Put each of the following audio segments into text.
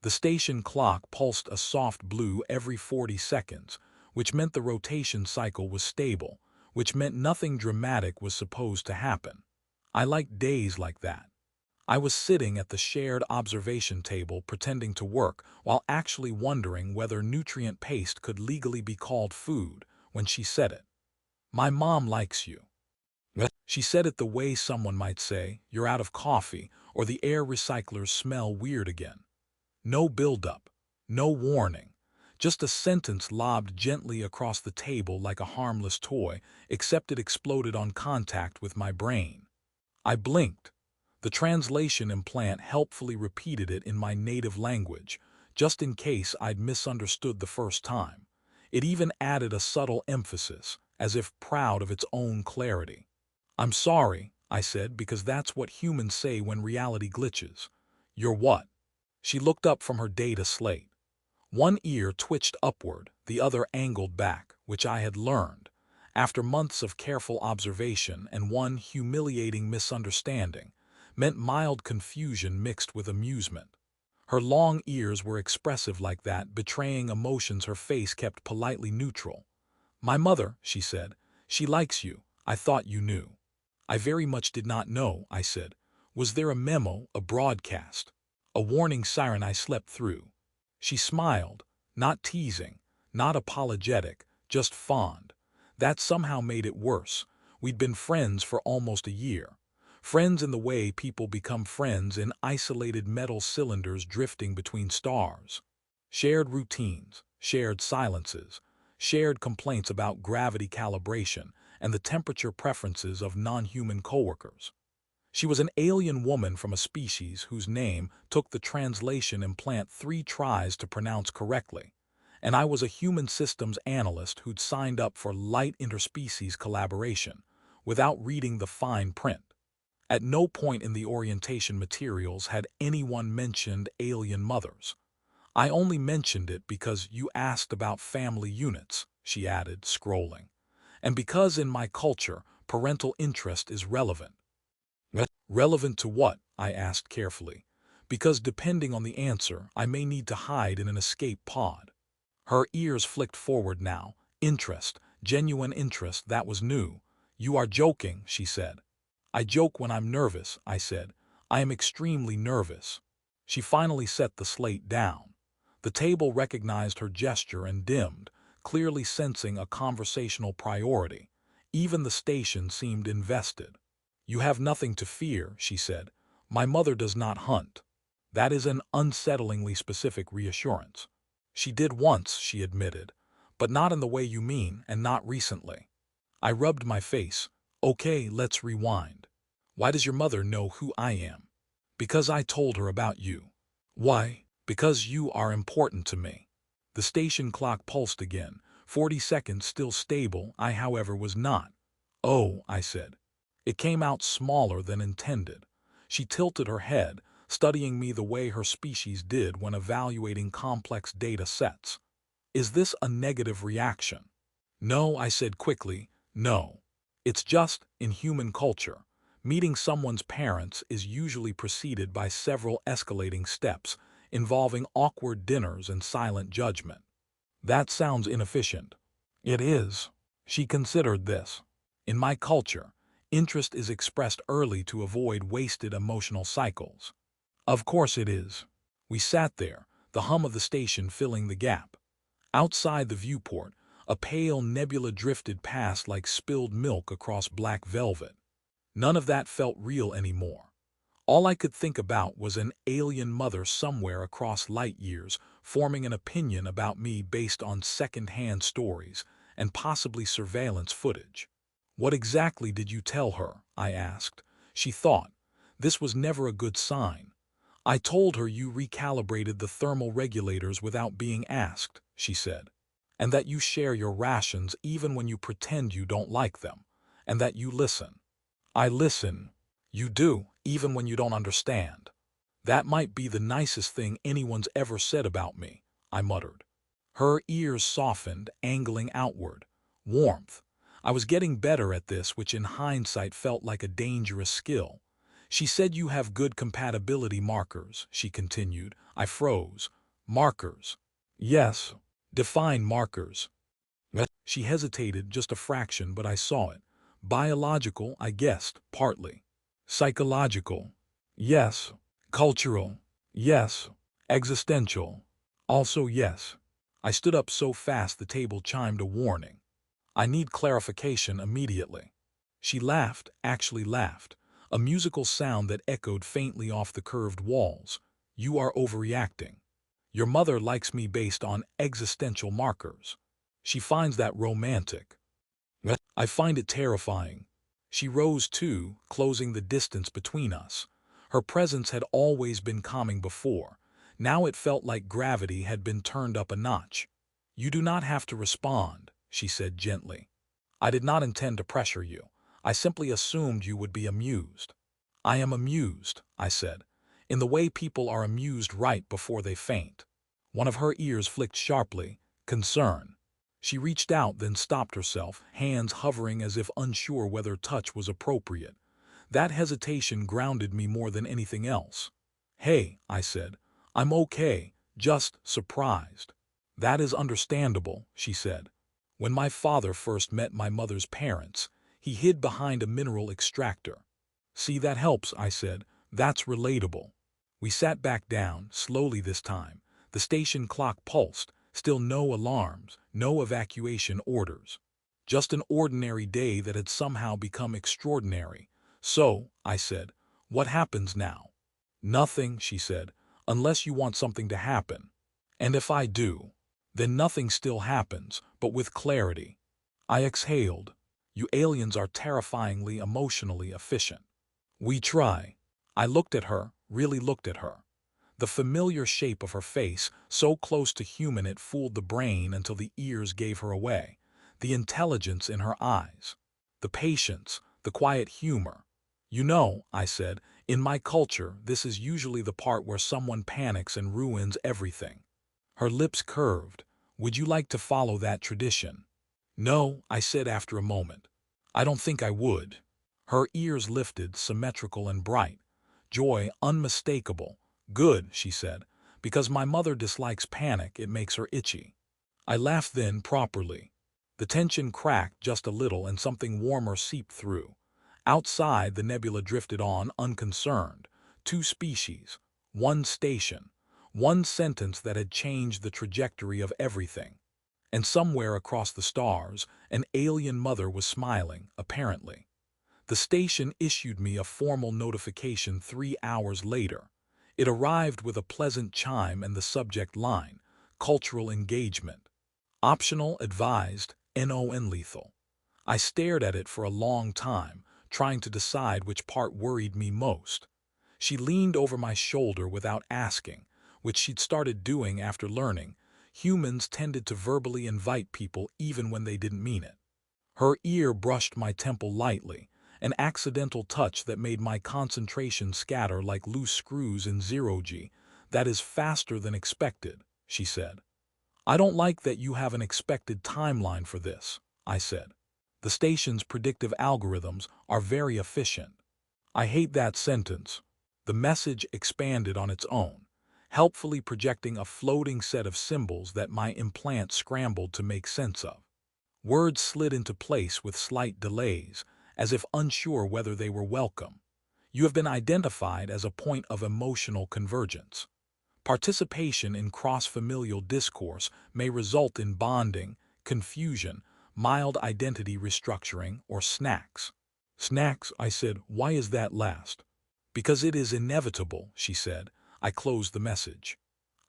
The station clock pulsed a soft blue every 40 seconds, which meant the rotation cycle was stable, which meant nothing dramatic was supposed to happen. I liked days like that. I was sitting at the shared observation table pretending to work while actually wondering whether nutrient paste could legally be called food when she said it. "My mom likes you." She said it the way someone might say, "You're out of coffee," or "The air recyclers smell weird again." No build-up, no warning, just a sentence lobbed gently across the table like a harmless toy, except it exploded on contact with my brain. I blinked. The translation implant helpfully repeated it in my native language, just in case I'd misunderstood the first time. It even added a subtle emphasis, as if proud of its own clarity. "I'm sorry," I said, because that's what humans say when reality glitches. "You're what?" She looked up from her data slate. One ear twitched upward, the other angled back, which I had learned, after months of careful observation and one humiliating misunderstanding, meant mild confusion mixed with amusement. Her long ears were expressive like that, betraying emotions her face kept politely neutral. "My mother," she said. "She likes you. I thought you knew." "I very much did not know," I said. "Was there a memo, a broadcast, a warning siren I slept through?" She smiled, not teasing, not apologetic, just fond. That somehow made it worse. We'd been friends for almost a year. Friends in the way people become friends in isolated metal cylinders drifting between stars. Shared routines, shared silences, shared complaints about gravity calibration and the temperature preferences of non-human coworkers. She was an alien woman from a species whose name took the translation implant 3 tries to pronounce correctly, and I was a human systems analyst who'd signed up for light interspecies collaboration without reading the fine print. At no point in the orientation materials had anyone mentioned alien mothers. "I only mentioned it because you asked about family units," she added, scrolling. "And because in my culture, parental interest is relevant." "Relevant to what?" I asked carefully. "Because depending on the answer, I may need to hide in an escape pod." Her ears flicked forward now. Interest, genuine interest, that was new. "You are joking," she said. "I joke when I'm nervous," I said. "I am extremely nervous." She finally set the slate down. The table recognized her gesture and dimmed, clearly sensing a conversational priority. Even the station seemed invested. "You have nothing to fear," she said. "My mother does not hunt." That is an unsettlingly specific reassurance. "She did once," she admitted, "but not in the way you mean, and not recently." I rubbed my face. "Okay, let's rewind. Why does your mother know who I am?" "Because I told her about you." "Why?" "Because you are important to me." The station clock pulsed again, 40 seconds still stable. I, however, was not. "Oh," I said. It came out smaller than intended. She tilted her head, studying me the way her species did when evaluating complex data sets. "Is this a negative reaction?" "No," I said quickly. "No. It's just, in human culture, meeting someone's parents is usually preceded by several escalating steps, involving awkward dinners and silent judgment." "That sounds inefficient." "It is." She considered this. "In my culture, interest is expressed early to avoid wasted emotional cycles." "Of course it is." We sat there, the hum of the station filling the gap. Outside the viewport, a pale nebula drifted past like spilled milk across black velvet. None of that felt real anymore. All I could think about was an alien mother somewhere across light years, forming an opinion about me based on second-hand stories and possibly surveillance footage. "What exactly did you tell her?" I asked. She thought. This was never a good sign. "I told her you recalibrated the thermal regulators without being asked," she said. "And that you share your rations even when you pretend you don't like them. And that you listen." "I listen." "You do, even when you don't understand." "That might be the nicest thing anyone's ever said about me," I muttered. Her ears softened, angling outward. Warmth. I was getting better at this, which in hindsight felt like a dangerous skill. "She said you have good compatibility markers," she continued, I froze. Markers. Yes. Define markers. She hesitated just a fraction, but I saw it. Biological, I guessed, partly. Psychological. Yes. Cultural. Yes. Existential. Also yes. I stood up so fast the table chimed a warning. I need clarification immediately. She laughed, actually laughed, a musical sound that echoed faintly off the curved walls. You are overreacting. Your mother likes me based on existential markers. She finds that romantic. I find it terrifying. She rose too, closing the distance between us. Her presence had always been calming before. Now it felt like gravity had been turned up a notch. You do not have to respond, she said gently. I did not intend to pressure you. I simply assumed you would be amused. I am amused, I said, in the way people are amused right before they faint. One of her ears flicked sharply, concern. She reached out, then stopped herself, hands hovering as if unsure whether touch was appropriate. That hesitation grounded me more than anything else. Hey, I said, I'm okay, just surprised. That is understandable, she said. When my father first met my mother's parents, he hid behind a mineral extractor. See, that helps, I said. That's relatable. We sat back down, slowly this time. The station clock pulsed, still no alarms, no evacuation orders. Just an ordinary day that had somehow become extraordinary. So, I said, what happens now? Nothing, she said, unless you want something to happen. And if I do, then nothing still happens, but with clarity. I exhaled. You aliens are terrifyingly emotionally efficient. We try. I looked at her, really looked at her. The familiar shape of her face, so close to human it fooled the brain until the ears gave her away. The intelligence in her eyes. The patience, the quiet humor. You know, I said, in my culture, this is usually the part where someone panics and ruins everything. Her lips curved. Would you like to follow that tradition? No, I said after a moment. I don't think I would. Her ears lifted, symmetrical and bright. Joy unmistakable. Good, she said, because my mother dislikes panic, it makes her itchy. I laughed then properly. The tension cracked just a little and something warmer seeped through. Outside, the nebula drifted on, unconcerned. 2 species, 1 station, 1 sentence that had changed the trajectory of everything. And somewhere across the stars, an alien mother was smiling, apparently. The station issued me a formal notification 3 hours later. It arrived with a pleasant chime and the subject line, cultural engagement. Optional, advised, non-lethal. I stared at it for a long time, trying to decide which part worried me most. She leaned over my shoulder without asking, which she'd started doing after learning. Humans tended to verbally invite people even when they didn't mean it. Her ear brushed my temple lightly, an accidental touch that made my concentration scatter like loose screws in zero-G. That is faster than expected, she said. I don't like that you have an expected timeline for this, I said. The station's predictive algorithms are very efficient. I hate that sentence. The message expanded on its own, helpfully projecting a floating set of symbols that my implant scrambled to make sense of. Words slid into place with slight delays, as if unsure whether they were welcome. You have been identified as a point of emotional convergence. Participation in cross-familial discourse may result in bonding, confusion, mild identity restructuring, or snacks. Snacks, I said, why is that last? Because it is inevitable, she said. I closed the message.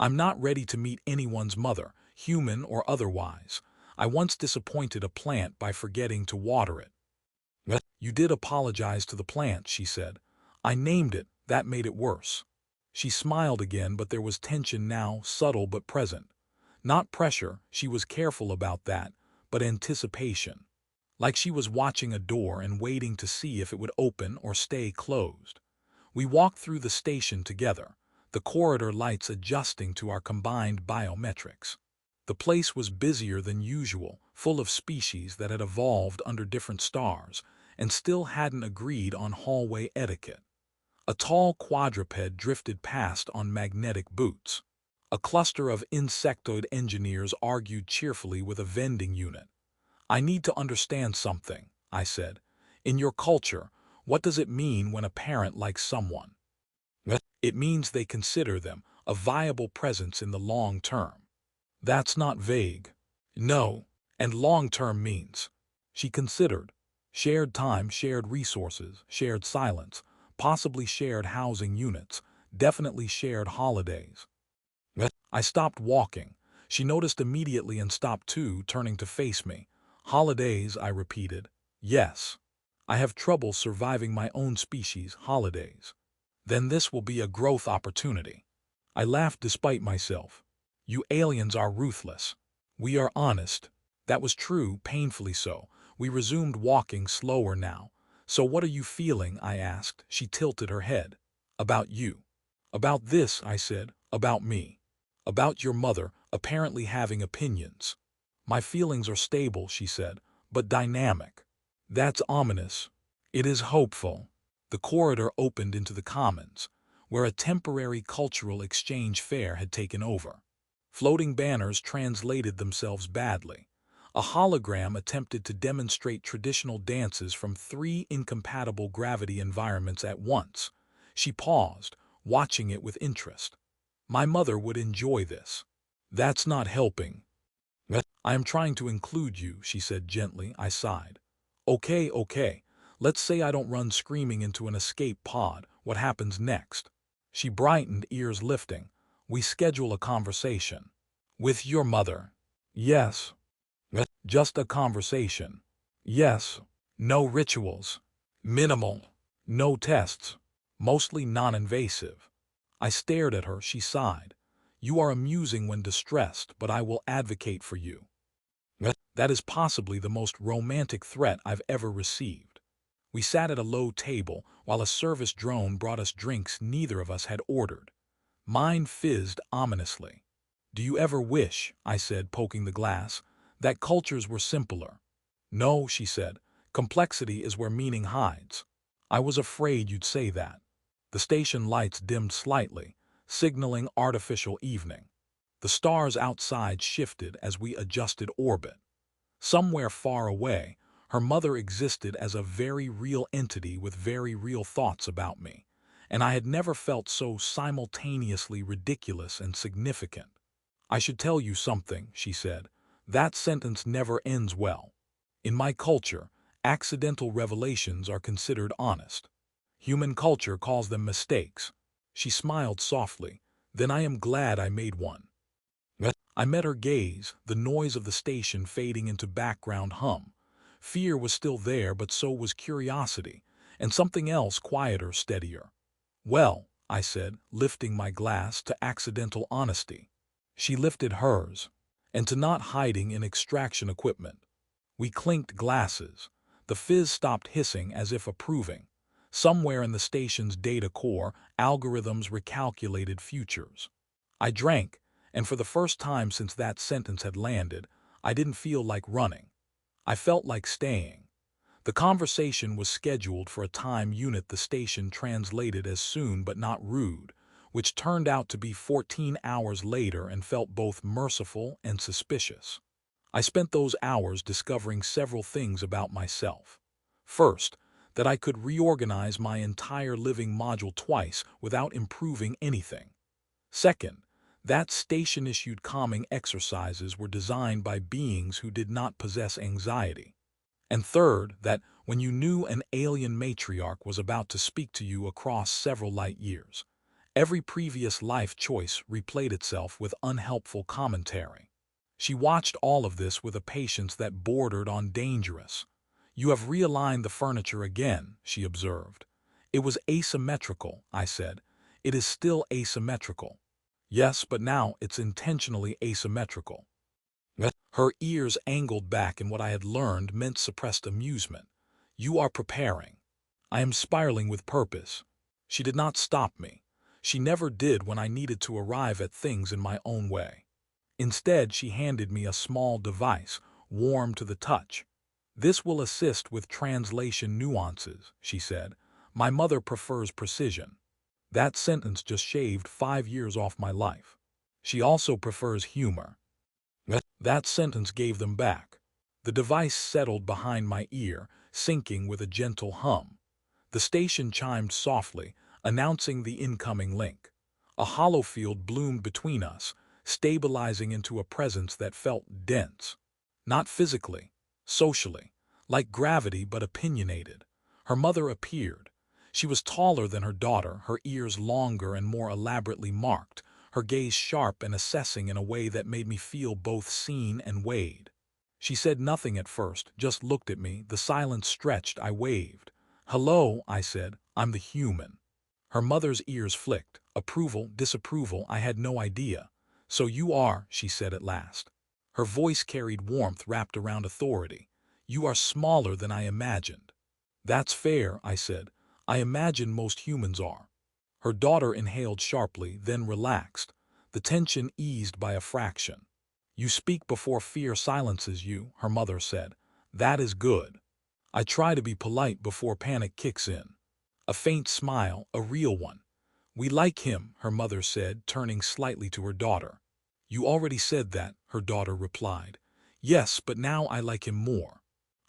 I'm not ready to meet anyone's mother, human or otherwise. I once disappointed a plant by forgetting to water it. You did apologize to the plant, she said. I named it, that made it worse. She smiled again, but there was tension now, subtle but present. Not pressure, she was careful about that, but anticipation. Like she was watching a door and waiting to see if it would open or stay closed. We walked through the station together, the corridor lights adjusting to our combined biometrics. The place was busier than usual, full of species that had evolved under different stars and still hadn't agreed on hallway etiquette. A tall quadruped drifted past on magnetic boots. A cluster of insectoid engineers argued cheerfully with a vending unit. "I need to understand something," I said. "In your culture, what does it mean when a parent likes someone?" "It means they consider them a viable presence in the long term." "That's not vague." "No, and long term means," she considered, "shared time, shared resources, shared silence, possibly shared housing units, definitely shared holidays." I stopped walking. She noticed immediately and stopped too, turning to face me. "Holidays," I repeated. "Yes. I have trouble surviving my own species' holidays." "Then this will be a growth opportunity." I laughed despite myself. "You aliens are ruthless." "We are honest." That was true, painfully so. We resumed walking, slower now. "So what are you feeling?" I asked. She tilted her head. "About you." "About this," I said. "About me. About your mother apparently having opinions." "My feelings are stable," she said, "but dynamic." "That's ominous." "It is hopeful." The corridor opened into the commons, where a temporary cultural exchange fair had taken over. Floating banners translated themselves badly. A hologram attempted to demonstrate traditional dances from 3 incompatible gravity environments at once. She paused, watching it with interest. "My mother would enjoy this." "That's not helping." "I am trying to include you," she said gently. I sighed. "Okay, okay. Let's say I don't run screaming into an escape pod. What happens next?" She brightened, ears lifting. "We schedule a conversation." "With your mother?" "Yes." "Just a conversation." "Yes." "No rituals." "Minimal." "No tests." "Mostly non-invasive." I stared at her. She sighed. "You are amusing when distressed, but I will advocate for you." That is possibly the most romantic threat I've ever received. We sat at a low table while a service drone brought us drinks neither of us had ordered. Mine fizzed ominously. "Do you ever wish," I said, poking the glass, "that cultures were simpler?" "No," she said. "Complexity is where meaning hides." "I was afraid you'd say that." The station lights dimmed slightly, signaling artificial evening. The stars outside shifted as we adjusted orbit. Somewhere far away, her mother existed as a very real entity with very real thoughts about me, and I had never felt so simultaneously ridiculous and significant. "I should tell you something," she said. "That sentence never ends well. In my culture, accidental revelations are considered honest. Human culture calls them mistakes." She smiled softly. "Then I am glad I made one." I met her gaze, the noise of the station fading into background hum. Fear was still there, but so was curiosity, and something else quieter, steadier. "Well," I said, lifting my glass to accidental honesty. She lifted hers, and to not hiding in extraction equipment. We clinked glasses. The fizz stopped hissing as if approving. Somewhere in the station's data core, algorithms recalculated futures. I drank, and for the first time since that sentence had landed, I didn't feel like running. I felt like staying. The conversation was scheduled for a time unit the station translated as soon but not rude, which turned out to be 14 hours later and felt both merciful and suspicious. I spent those hours discovering several things about myself. First, that I could reorganize my entire living module twice without improving anything. Second, that station-issued calming exercises were designed by beings who did not possess anxiety. And third, that when you knew an alien matriarch was about to speak to you across several light years, every previous life choice replayed itself with unhelpful commentary. She watched all of this with a patience that bordered on dangerous. "You have realigned the furniture again," she observed. "It was asymmetrical," I said. "It is still asymmetrical." "Yes, but now it's intentionally asymmetrical." Her ears angled back in what I had learned meant suppressed amusement. "You are preparing." "I am spiraling with purpose." She did not stop me. She never did when I needed to arrive at things in my own way. Instead, she handed me a small device, warm to the touch. "This will assist with translation nuances," she said. My mother prefers precision. That sentence just shaved 5 years off my life. She also prefers humor. That sentence gave them back. The device settled behind my ear, syncing with a gentle hum. The station chimed softly, announcing the incoming link. A hollow field bloomed between us, stabilizing into a presence that felt dense. Not physically, socially, like gravity but opinionated. Her mother appeared. She was taller than her daughter, her ears longer and more elaborately marked, her gaze sharp and assessing in a way that made me feel both seen and weighed. She said nothing at first, just looked at me. The silence stretched. I waved. "Hello," I said. "I'm the human." Her mother's ears flicked. Approval, disapproval, I had no idea. "So you are," she said at last. Her voice carried warmth wrapped around authority. "You are smaller than I imagined." "That's fair," I said. "I imagine most humans are." Her daughter inhaled sharply, then relaxed. The tension eased by a fraction. "You speak before fear silences you," her mother said. "That is good." I try to be polite before panic kicks in. A faint smile, a real one. "We like him," her mother said, turning slightly to her daughter. "You already said that," her daughter replied. "Yes, but now I like him more."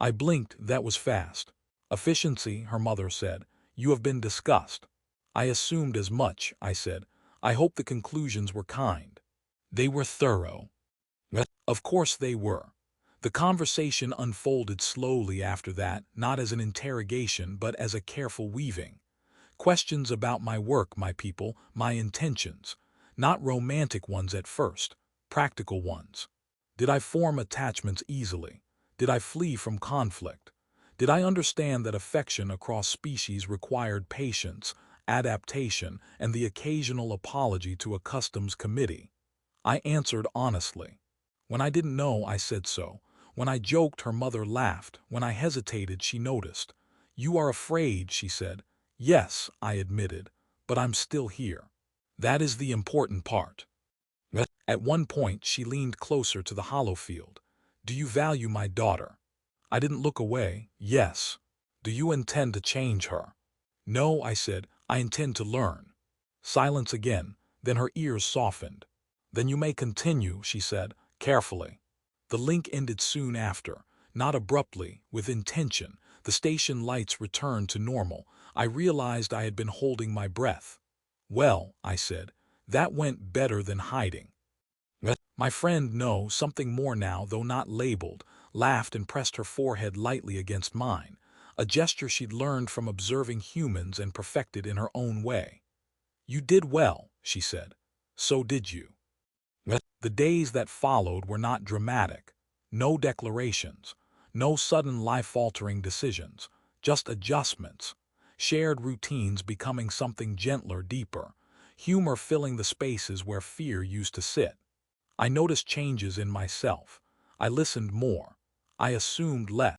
I blinked. That was fast. "Efficiency," her mother said. "You have been discussed." "I assumed as much," I said. "I hope the conclusions were kind." "They were thorough." Of course they were. The conversation unfolded slowly after that, not as an interrogation but as a careful weaving. Questions about my work, my people, my intentions. Not romantic ones at first, practical ones. Did I form attachments easily? Did I flee from conflict? Did I understand that affection across species required patience, adaptation, and the occasional apology to a customs committee? I answered honestly. When I didn't know, I said so. When I joked, her mother laughed. When I hesitated, she noticed. "You are afraid," she said. "Yes," I admitted, "but I'm still here." That is the important part. At one point, she leaned closer to the hollow field. "Do you value my daughter?" I didn't look away. "Yes." "Do you intend to change her?" "No," I said. "I intend to learn." Silence again. Then her ears softened. "Then you may continue," she said, carefully. The link ended soon after, not abruptly, with intention. The station lights returned to normal. I realized I had been holding my breath. "Well," I said, "that went better than hiding." My friend, "No, something more now, though not labeled," laughed and pressed her forehead lightly against mine, a gesture she'd learned from observing humans and perfected in her own way. "You did well," she said. "So did you." The days that followed were not dramatic. No declarations. No sudden life-altering decisions. Just adjustments. Shared routines becoming something gentler, deeper. Humor filling the spaces where fear used to sit. I noticed changes in myself. I listened more. I assumed less.